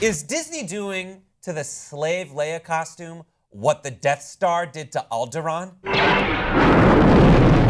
Is Disney doing to the slave Leia costume what the Death Star did to Alderaan?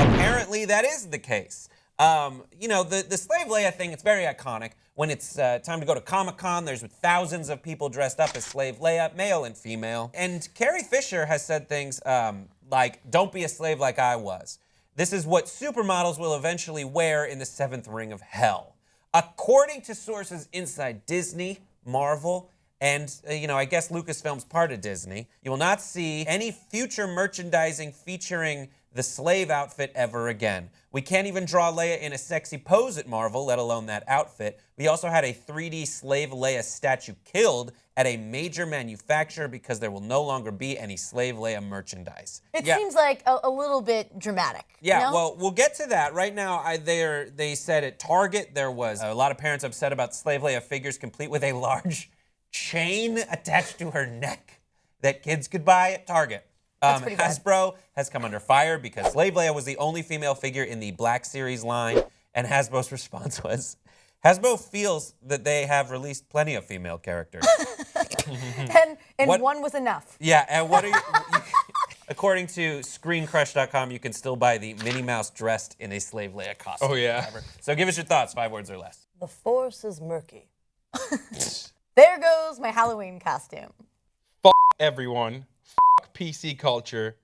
Apparently that is the case. You know, the slave Leia thing, it's very iconic. When it's time to go to Comic-Con, there's thousands of people dressed up as slave Leia, male and female. And Carrie Fisher has said things like, don't be a slave like I was. This is what supermodels will eventually wear in the 7th ring of hell. According to sources inside Disney, Marvel, and, you know, I guess Lucasfilm's part of Disney, you will not see any future merchandising featuring the slave outfit ever again. We can't even draw Leia in a sexy pose at Marvel, let alone that outfit. We also had a 3D slave Leia statue killed at a major manufacturer because there will no longer be any slave Leia merchandise. It seems like a little bit dramatic. Yeah, you know? well, we'll get to that. Right now, they said at Target there was a lot of parents upset about slave Leia figures complete with a large chain attached to her neck that kids could buy at Target. Hasbro has come under fire because Slave Leia was the only female figure in the Black Series line, and Hasbro's response was, Hasbro feels that they have released plenty of female characters. and one was enough. Yeah, and what are you... According to ScreenCrush.com, you can still buy the Minnie Mouse dressed in a Slave Leia costume. Oh, yeah. So give us your thoughts, 5 words or less. The Force is murky. There goes my Halloween costume. Everyone. PC culture.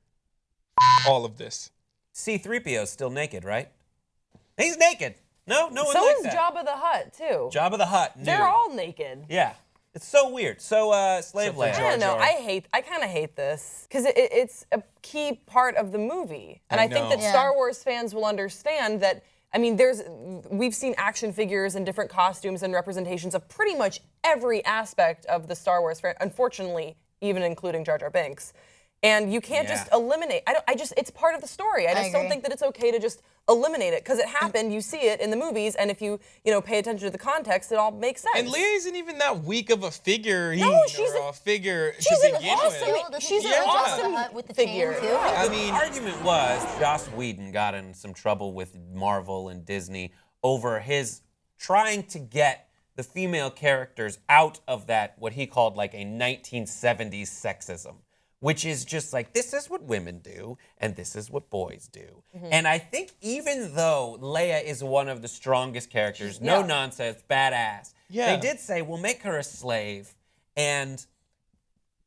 All of this. C-3PO's still naked, right? He's naked. No one So likes is that. Jabba the Hutt, too. Jabba the Hutt, nude. They're all naked. Yeah. It's so weird. So, Slave Leia. I don't know. I kind of hate this because it's a key part of the movie, and I think that Star Wars fans will understand that. I mean, we've seen action figures and different costumes and representations of pretty much every aspect of the Star Wars franchise. Unfortunately, even including Jar Jar Binks. And you can't just eliminate. It's part of the story. I just don't think that it's okay to just eliminate it because it happened. You see it in the movies, and if you pay attention to the context, it all makes sense. And Leia isn't even that weak of a figure. She's a figure she's to an begin awesome. with. She's an awesome with the figure. chain, too. I mean, the argument was Joss Whedon got in some trouble with Marvel and Disney over his trying to get the female characters out of that, what he called like a 1970s sexism. Which is just like, this is what women do, and this is what boys do. And I think even though Leia is one of the strongest characters, no nonsense, badass, they did say, we'll make her a slave, and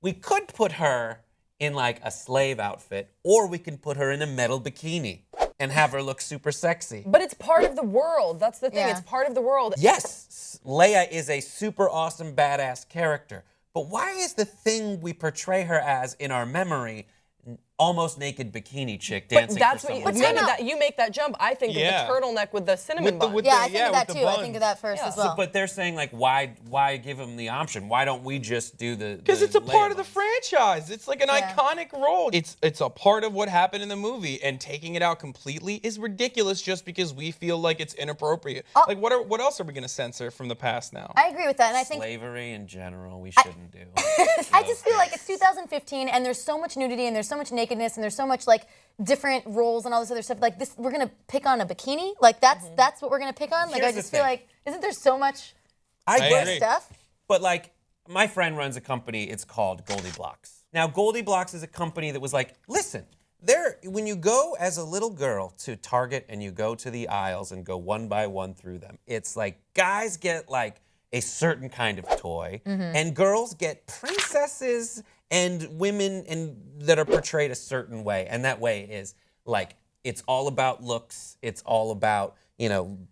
we could put her in like a slave outfit, or we can put her in a metal bikini and have her look super sexy. But it's part of the world. That's the thing. Yeah. It's part of the world. Yes, Leia is a super awesome, badass character. But why is the thing we portray her as in our memory almost naked bikini chick dancing That's for what someone? you make that jump. I think of the turtleneck with the cinnamon bun. I think of that too. I think of that first as well. But they're saying like, why give them the option? Why don't we just do the? Because it's a part of the ones? franchise. It's like an iconic role. It's a part of what happened in the movie, and taking it out completely is ridiculous just because we feel like it's inappropriate. Like what else are we gonna censor from the past now? I agree with that, and I think slavery in general we shouldn't do. I just feel like it's 2015, and there's so much nudity, and there's so much nakedness, and there's so much like different roles and all this other stuff. Like this, we're gonna pick on a bikini. Like that's what we're gonna pick on. Like Here's I just the feel thing. like isn't there so much I good agree. stuff? But like, my friend runs a company, it's called Goldie Blocks. Now, Goldie Blocks is a company that was like, listen, when you go as a little girl to Target and you go to the aisles and go one by one through them, it's like guys get like a certain kind of toy, and girls get princesses and women that are portrayed a certain way. And that way is like, it's all about looks, it's all about,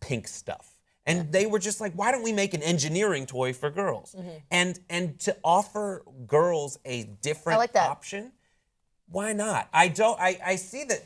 pink stuff. And they were just like, why don't we make an engineering toy for girls? And to offer girls a different option, why not? I see that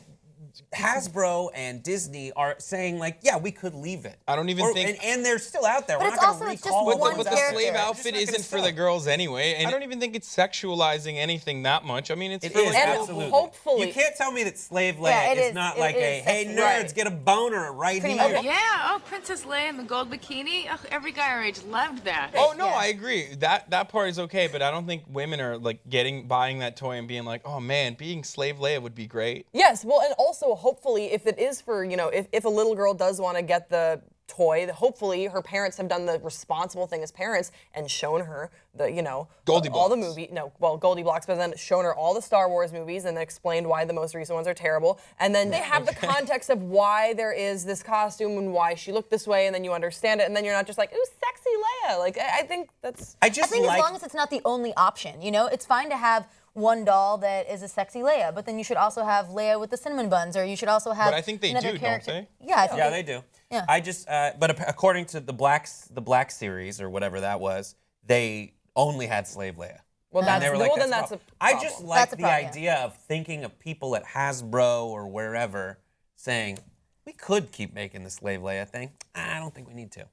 Hasbro and Disney are saying like, yeah, we could leave it. I don't even think... And they're still out there. But We're it's not also going to just recall one But the character. slave outfit isn't for the girls anyway, and I don't even think it's sexualizing anything that much. I mean, it's for like, absolutely. Hopefully. You can't tell me that Slave Leia is not like hey nerds, get a boner right here. Yeah, Princess Leia in the gold bikini. Oh, every guy our age loved that. Oh no, I agree. That part is okay, but I don't think women are like buying that toy and being like, oh man, being Slave Leia would be great. Yes, well, and also hopefully if it is for, if a little girl does want to get the toy. Hopefully, her parents have done the responsible thing as parents and shown her the, Goldie all the Blocks. Goldie Blocks, but then shown her all the Star Wars movies and explained why the most recent ones are terrible. And then they have the context of why there is this costume and why she looked this way, and then you understand it, and then you're not just like, ooh, sexy Leia. Like, I think that's. I think as long as it's not the only option, it's fine to have one doll that is a sexy Leia, but then you should also have Leia with the cinnamon buns, or you should also have. But I think they another do, character. don't they? Yeah, I think they do. Yeah. I just, but according to the Black series or whatever that was, they only had Slave Leia. Well, And they were like, then that's that's a I problem. just like That's a the problem, idea of thinking of people at Hasbro or wherever saying, we could keep making the Slave Leia thing. I don't think we need to.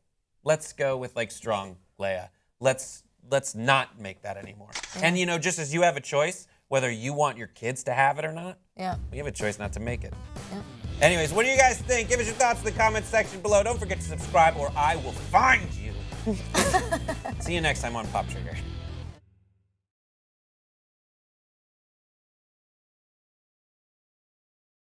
Let's go with like strong Leia. Let's not make that anymore. And just as you have a choice whether you want your kids to have it or not, we have a choice not to make it. Yeah. Anyways, what do you guys think? Give us your thoughts in the comments section below. Don't forget to subscribe or I will find you. See you next time on Pop Trigger.